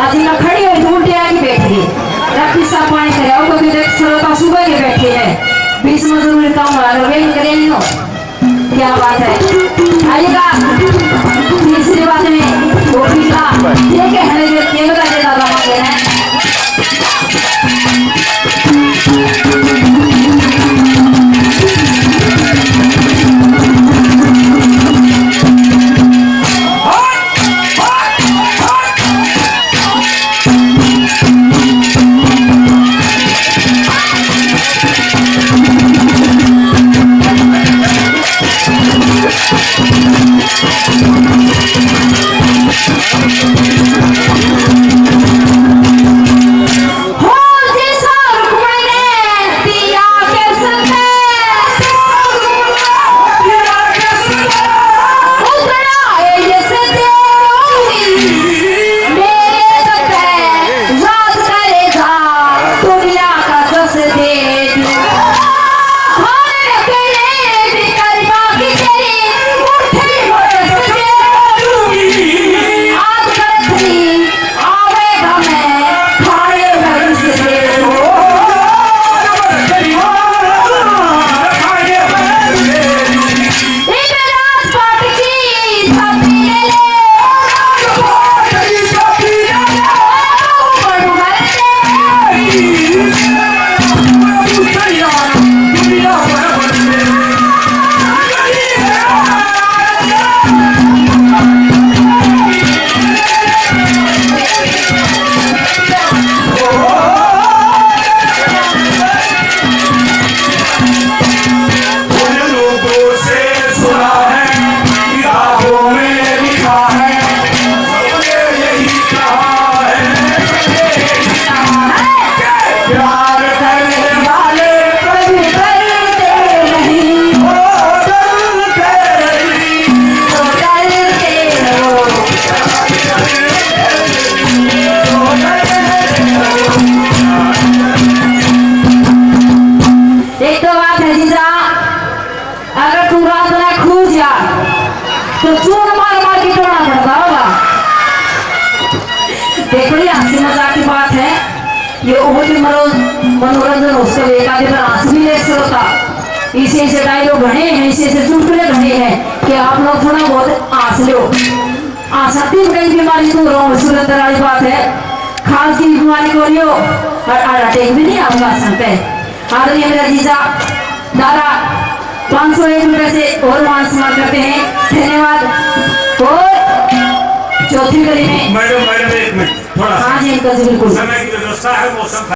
अजी ना खड़ी हुई तो उल्टे आके बैठ गई रखी सा पानी करे आओ क्योंकि देख सरोता सुबह के बैठे हैं 20 मजदूर में काम हो रहा है करे नहीं हो क्या बात है आइएगा तीसरी बात में वो पिछला ठीक है हमें जो केवल का देता था मांगे हैं तो चूर मार मार के तोड़ना पड़ता होगा देखो ये हंसी मजाक की बात है ये बहुत ही मनोरंजन उसका एकादे पर हंस भी ले सकता इसे इसे डायलॉग घने हैं इसे इसे चुटकुले घने हैं कि आप लोग थोड़ा बहुत हंस लो आसाती में कई बीमारी दूर हो सूरत वाली बात है खास की बीमारी को लियो और अटैक भी नहीं आपका सकते आदरणीय मेरा जीजा दादा 501 रुपए से और वहां समाप्त करते हैं धन्यवाद और चौथी कड़ी में मैडम एक मिनट थोड़ा हाँ जी बिल्कुल समय की व्यवस्था है मौसम